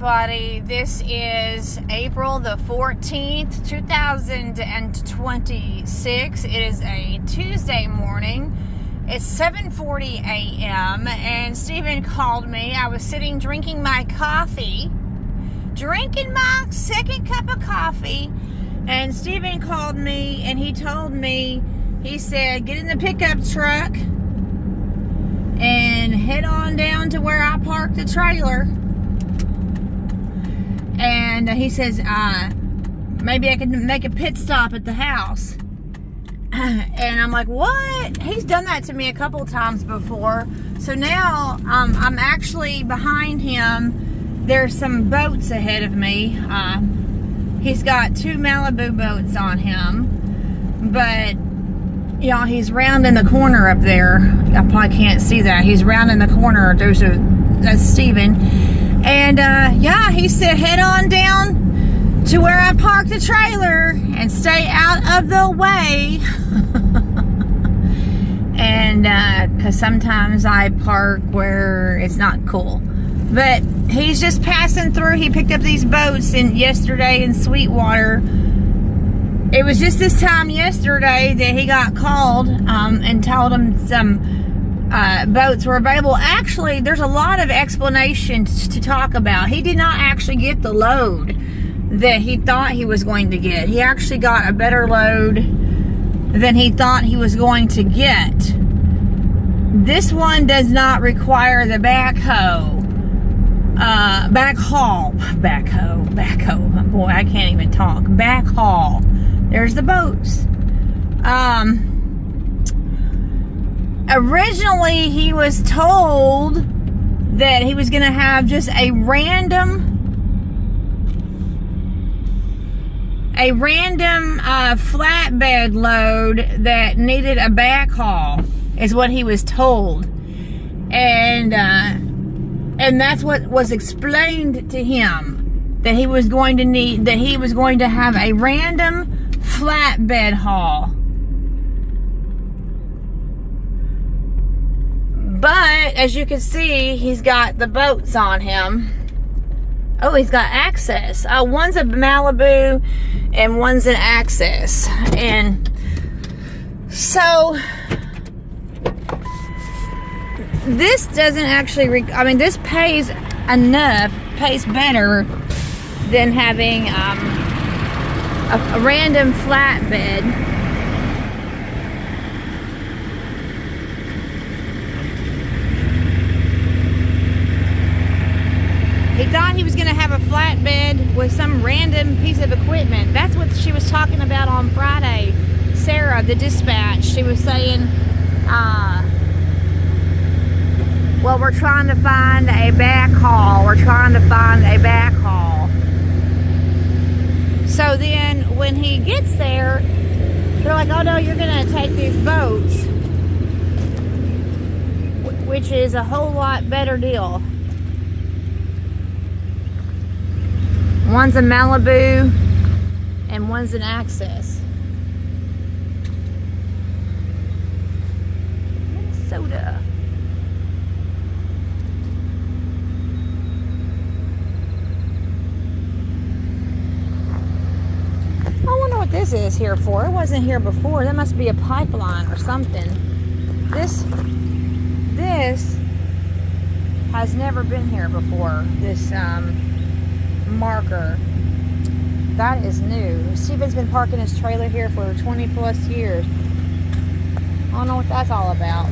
everybody. This is April the 14th, 2026. It is a Tuesday morning. It's 7:40 a.m. and Stephen called me. I was sitting drinking my coffee, drinking my second cup of coffee, and Stephen called me and he told me, he said, get in the pickup truck and head on down to where I parked the trailer. And he says, maybe I could make a pit stop at the house. And I'm like, what? He's done that to me a couple times before. So now I'm actually behind him. There's some boats ahead of me. He's got 2 Malibu boats on him. But, you know, he's round in the corner up there. I probably can't see that. He's round in the corner. That's Stephen. And, yeah, he said, head on down to where I parked the trailer and stay out of the way. And, because sometimes I park where it's not cool. But he's just passing through. He picked up these boats yesterday in Sweetwater. It was just this time yesterday that he got called and told him some boats were available. Actually, there's a lot of explanations to talk about. He did not actually get the load that he thought he was going to get. He actually got a better load than he thought he was going to get. This one does not require the backhoe. Backhoe. Boy, I can't even talk. Backhaul. There's the boats. Originally, he was told that he was going to have just a random flatbed load that needed a backhaul, is what he was told. And that's what was explained to him, that he was going to have a random flatbed haul. But as you can see, he's got the boats on him. Oh, he's got Access. One's a Malibu and one's an Access. And so this doesn't actually, this pays better than having a random flatbed. He thought he was going to have a flatbed with some random piece of equipment. That's what she was talking about on Friday. Sarah, the dispatch, she was saying, well, we're trying to find a backhaul. So then when he gets there, they're like, oh no, you're going to take these boats, which is a whole lot better deal. One's a Malibu and one's an Access. Minnesota. I wonder what this is here for. It wasn't here before. That must be a pipeline or something. This has never been here before. This marker. That is new. Stephen's been parking his trailer here for 20 plus years. I don't know what that's all about.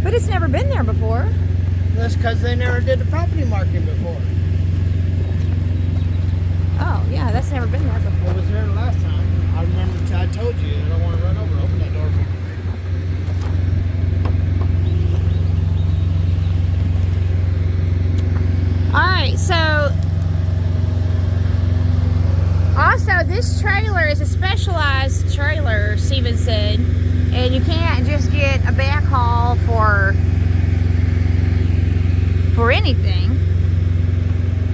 But it's never been there before. That's because they never did the property marking before. Oh, yeah, that's never been there before. It was there the last time. I remember I told you I don't want to run over. Open that door for me. Alright, so also this this trailer is a specialized trailer, Steven said, and you can't just get a backhaul for anything.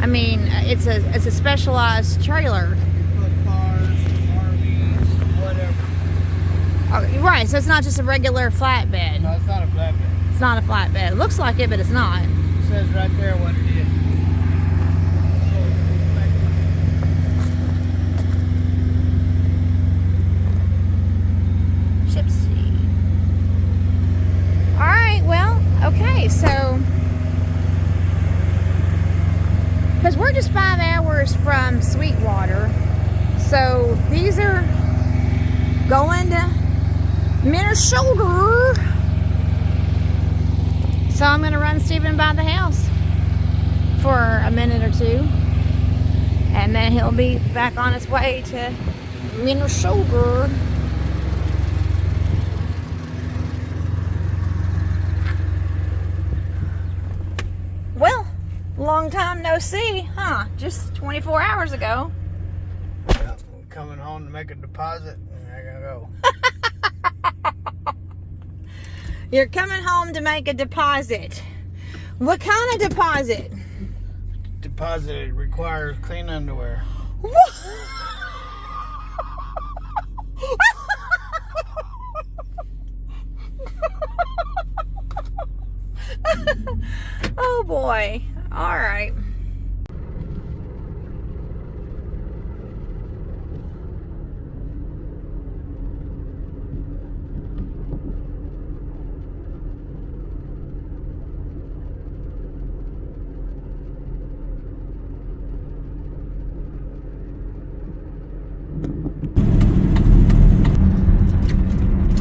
I mean, it's a specialized trailer. You put cars, RVs, whatever. Oh, right, so it's not just a regular flatbed. No, it's not a flatbed. It's not a flatbed. It looks like it, but it's not. It says right there what it is. Gypsy. Alright, well, okay, so because we're just 5 hours from Sweetwater, so these are going to Minnesota. So I'm going to run Steven by the house for a minute or two, and then he'll be back on his way to Minnesota. Well, long time no see, huh? Just 24 hours ago. Yeah, I'm coming home to make a deposit, and I gotta go. You're coming home to make a deposit. What kind of deposit? Deposit requires clean underwear. Oh boy. All right.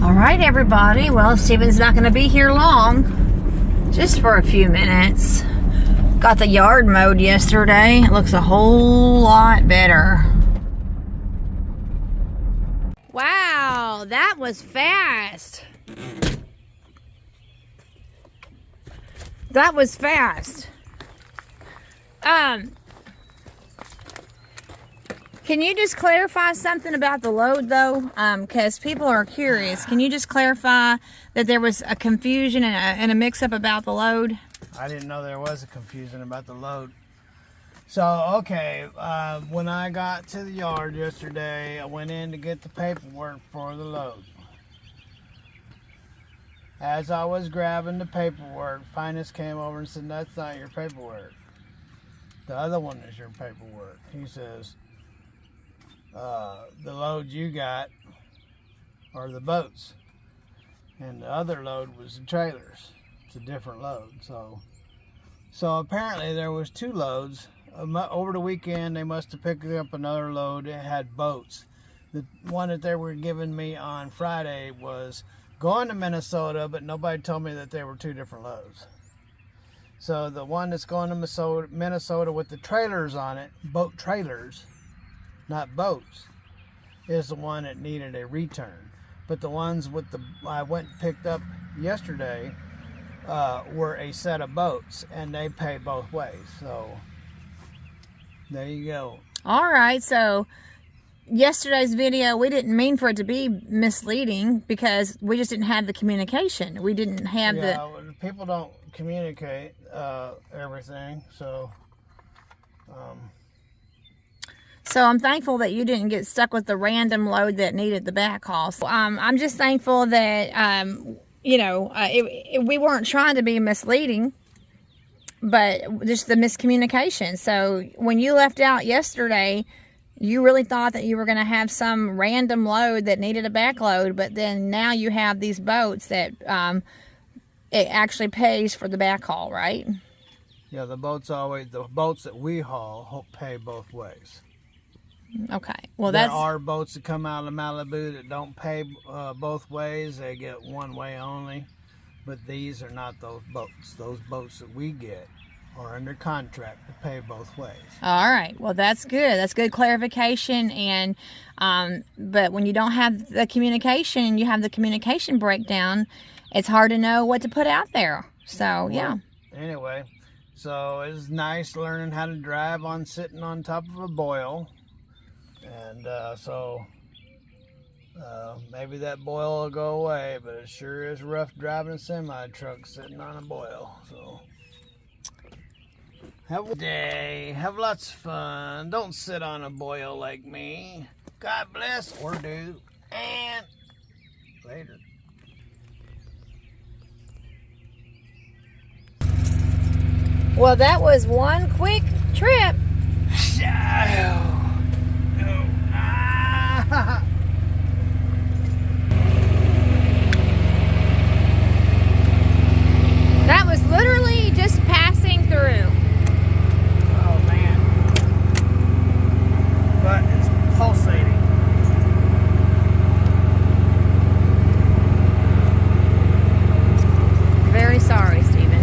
All right, everybody. Well, Steven's not going to be here long. Just for a few minutes. Got the yard mowed yesterday. It looks a whole lot better. Wow, that was fast. That was fast. Can you just clarify something about the load, though? Because people are curious. Can you just clarify that there was a confusion and a mix-up about the load? I didn't know there was a confusion about the load. So, okay, when I got to the yard yesterday, I went in to get the paperwork for the load. As I was grabbing the paperwork, Finance came over and said, "That's not your paperwork. The other one is your paperwork." He says, the load you got are the boats, and the other load was the trailers. It's a different load. So apparently there was two loads. Over the weekend they must have picked up another load. It had boats. The one that they were giving me on Friday was going to Minnesota, but nobody told me that there were two different loads. So the one that's going to Minnesota with the trailers on it, boat trailers, not boats, is the one that needed a return. But the ones with I went and picked up yesterday were a set of boats, and they pay both ways. So there you go. All right, so yesterday's video, we didn't mean for it to be misleading because we just didn't have the communication. We didn't have people don't communicate everything, so So I'm thankful that you didn't get stuck with the random load that needed the backhaul. So, I'm just thankful that, we weren't trying to be misleading, but just the miscommunication. So when you left out yesterday, you really thought that you were going to have some random load that needed a backload, but then now you have these boats that it actually pays for the backhaul, right? Yeah, the boats that we haul pay both ways. Okay. Well, there are boats that come out of Malibu that don't pay both ways. They get one way only. But these are not those boats. Those boats that we get are under contract to pay both ways. All right. Well, that's good. That's good clarification. And but when you don't have the communication, you have the communication breakdown, it's hard to know what to put out there. So, yeah. Anyway, so it's nice learning how to drive sitting on top of a boil. And so maybe that boil will go away, but it sure is rough driving a semi truck sitting on a boil. So have a day, have lots of fun. Don't sit on a boil like me. God bless, or do, and later. Well, that was one quick trip. That was literally just passing through. Oh man. But it's pulsating. Very sorry, Stephen.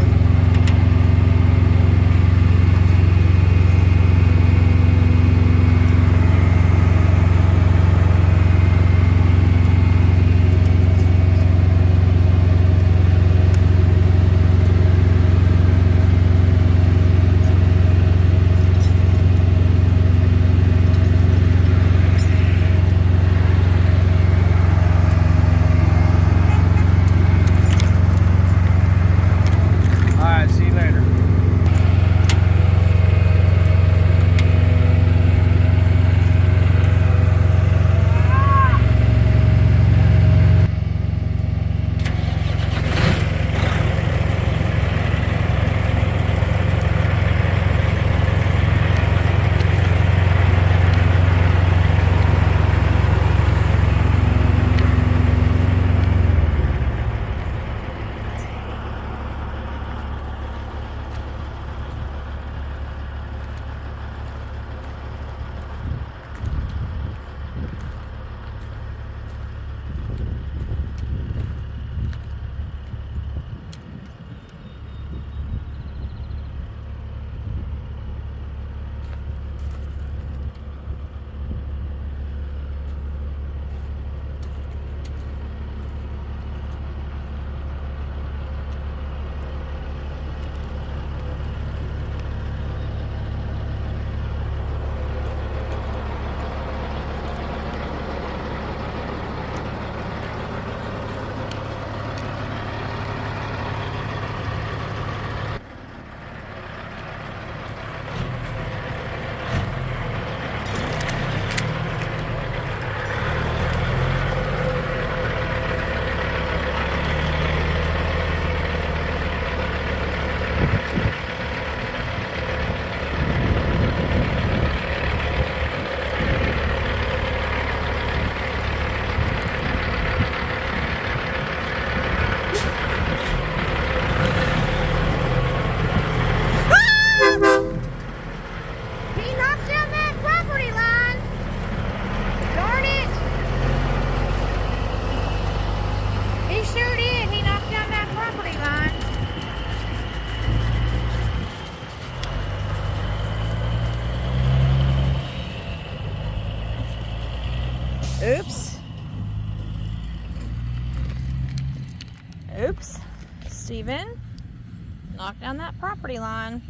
Oops. Oops. Stephen knocked down that property line.